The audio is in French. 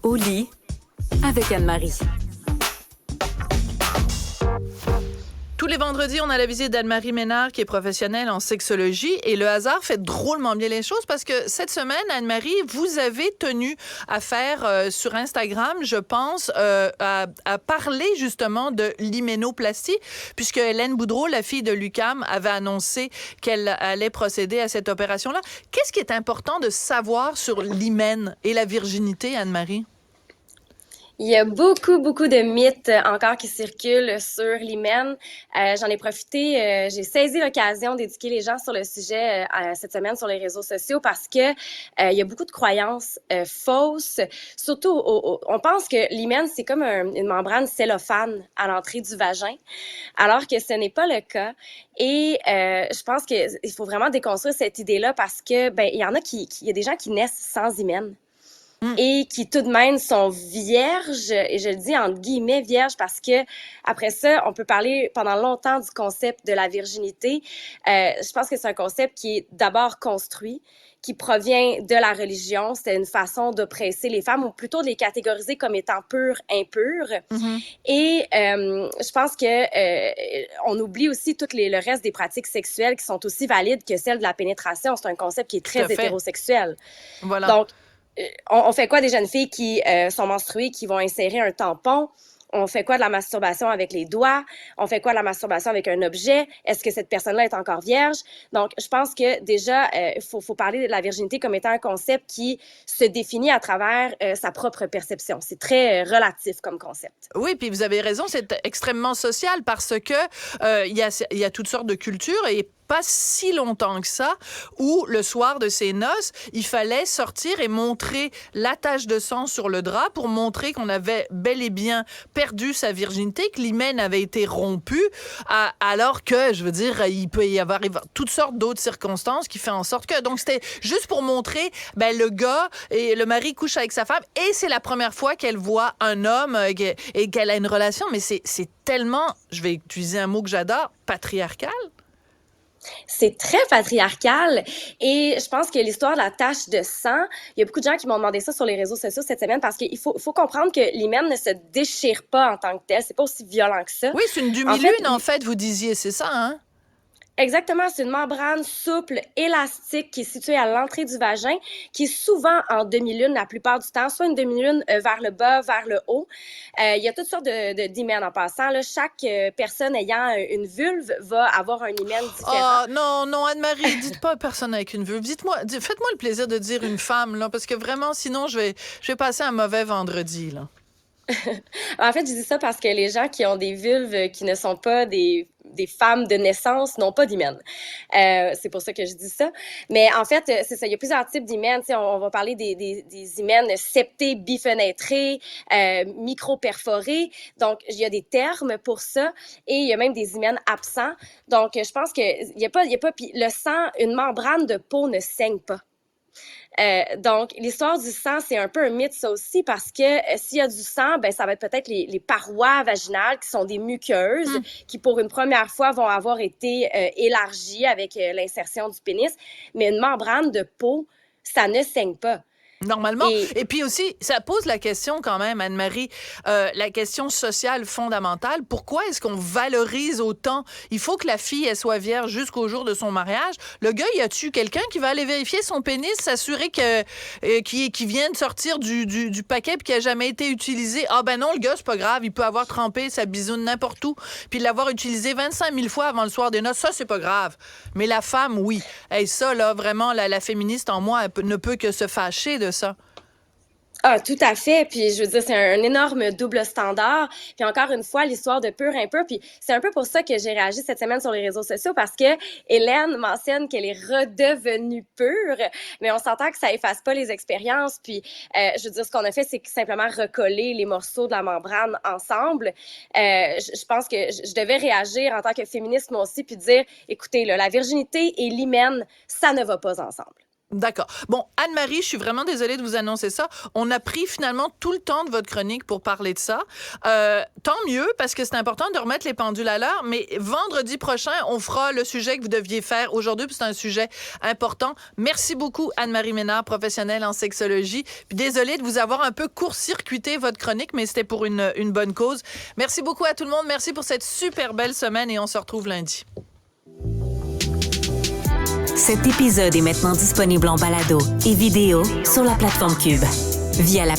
Au lit avec Anne-Marie. Tous les vendredis, on a la visite d'Anne-Marie Ménard, qui est professionnelle en sexologie. Et le hasard fait drôlement bien les choses parce que cette semaine, Anne-Marie, vous avez tenu à faire sur Instagram, je pense, à parler justement de l'hyménoplastie, puisque Hélène Boudreau, la fille de l'UQAM, avait annoncé qu'elle allait procéder à cette opération-là. Qu'est-ce qui est important de savoir sur l'hymen et la virginité, Anne-Marie? Il y a beaucoup de mythes encore qui circulent sur l'hymen. J'en ai profité, j'ai saisi l'occasion d'éduquer les gens sur le sujet cette semaine sur les réseaux sociaux parce que il y a beaucoup de croyances fausses. Surtout, on pense que l'hymen, c'est comme une membrane cellophane à l'entrée du vagin, alors que ce n'est pas le cas. Et je pense qu'il faut vraiment déconstruire cette idée-là parce que il y en a il y a des gens qui naissent sans hymen. Et qui tout de même sont vierges, et je le dis entre guillemets vierges parce que après ça, on peut parler pendant longtemps du concept de la virginité. Je pense que c'est un concept qui est d'abord construit, qui provient de la religion. C'était une façon d'oppresser les femmes ou plutôt de les catégoriser comme étant pures, impures. Et je pense que on oublie aussi le reste des pratiques sexuelles qui sont aussi valides que celle de la pénétration. C'est un concept qui est très hétérosexuel. Voilà. Donc, on fait quoi des jeunes filles qui sont menstruées, qui vont insérer un tampon? On fait quoi de la masturbation avec les doigts? On fait quoi de la masturbation avec un objet? Est-ce que cette personne-là est encore vierge? Donc, je pense que déjà, faut parler de la virginité comme étant un concept qui se définit à travers sa propre perception. C'est très relatif comme concept. Oui, puis vous avez raison, c'est extrêmement social parce que il y a toutes sortes de cultures et pas si longtemps que ça, où le soir de ses noces, il fallait sortir et montrer la tache de sang sur le drap pour montrer qu'on avait bel et bien perdu sa virginité, que l'hymen avait été rompu, alors que, je veux dire, il peut y avoir toutes sortes d'autres circonstances qui font en sorte que... Donc, c'était juste pour montrer, le gars et le mari couchent avec sa femme et c'est la première fois qu'elle voit un homme et qu'elle a une relation, mais c'est tellement, je vais utiliser un mot que j'adore, patriarcal. C'est très patriarcal et je pense que l'histoire de la tache de sang, il y a beaucoup de gens qui m'ont demandé ça sur les réseaux sociaux cette semaine parce qu'il faut comprendre que l'hymen ne se déchire pas en tant que tel, c'est pas aussi violent que ça. Oui, c'est une demi-lune en fait, vous disiez, c'est ça, hein? Exactement, c'est une membrane souple, élastique qui est située à l'entrée du vagin, qui est souvent en demi-lune la plupart du temps, soit une demi-lune vers le bas, vers le haut. Il y a toutes sortes d'hymens en passant. Là. Chaque personne ayant une vulve va avoir un hymen différent. Oh non, Anne-Marie, dites pas personne avec une vulve. Faites-moi le plaisir de dire une femme, là, parce que vraiment, sinon, je vais passer un mauvais vendredi, là. En fait, je dis ça parce que les gens qui ont des vulves qui ne sont pas des femmes de naissance n'ont pas d'hymen. C'est pour ça que je dis ça. Mais en fait, c'est ça. Il y a plusieurs types d'hymen. On va parler des hymens septés, bifenêtrés, micro-perforés. Donc, il y a des termes pour ça. Et il y a même des hymens absents. Donc, je pense que il y a pas, puis le sang, une membrane de peau ne saigne pas. Donc, l'histoire du sang, c'est un peu un mythe, ça aussi, parce que s'il y a du sang, ça va être peut-être les parois vaginales qui sont des muqueuses qui, pour une première fois, vont avoir été élargies avec l'insertion du pénis. Mais une membrane de peau, ça ne saigne pas. Normalement. Et puis aussi, ça pose la question quand même, Anne-Marie, la question sociale fondamentale. Pourquoi est-ce qu'on valorise autant? Il faut que la fille, elle soit vierge jusqu'au jour de son mariage. Le gars, y a-tu quelqu'un qui va aller vérifier son pénis, s'assurer qu'il vient de sortir du paquet puis qu'il n'a jamais été utilisé? Ah ben non, le gars, c'est pas grave. Il peut avoir trempé sa bisoune n'importe où puis l'avoir utilisé 25 000 fois avant le soir des noces. Ça, c'est pas grave. Mais la femme, oui. Hey, ça, là, vraiment, la féministe en moi, ne peut que se fâcher de ça. Ah, tout à fait. Puis, je veux dire, c'est un énorme double standard. Puis, encore une fois, l'histoire de pur impur. Puis, c'est un peu pour ça que j'ai réagi cette semaine sur les réseaux sociaux parce que Hélène mentionne qu'elle est redevenue pure. Mais on s'entend que ça efface pas les expériences. Puis, je veux dire, ce qu'on a fait, c'est simplement recoller les morceaux de la membrane ensemble. Je pense que je devais réagir en tant que féministe, moi aussi, puis dire, écoutez, là, la virginité et l'hymen, ça ne va pas ensemble. D'accord. Bon, Anne-Marie, je suis vraiment désolée de vous annoncer ça. On a pris finalement tout le temps de votre chronique pour parler de ça. Tant mieux, parce que c'est important de remettre les pendules à l'heure, mais vendredi prochain, on fera le sujet que vous deviez faire aujourd'hui, puis c'est un sujet important. Merci beaucoup, Anne-Marie Ménard, professionnelle en sexologie. Puis désolée de vous avoir un peu court-circuité votre chronique, mais c'était pour une bonne cause. Merci beaucoup à tout le monde. Merci pour cette super belle semaine et on se retrouve lundi. Cet épisode est maintenant disponible en balado et vidéo sur la plateforme Cube. Via la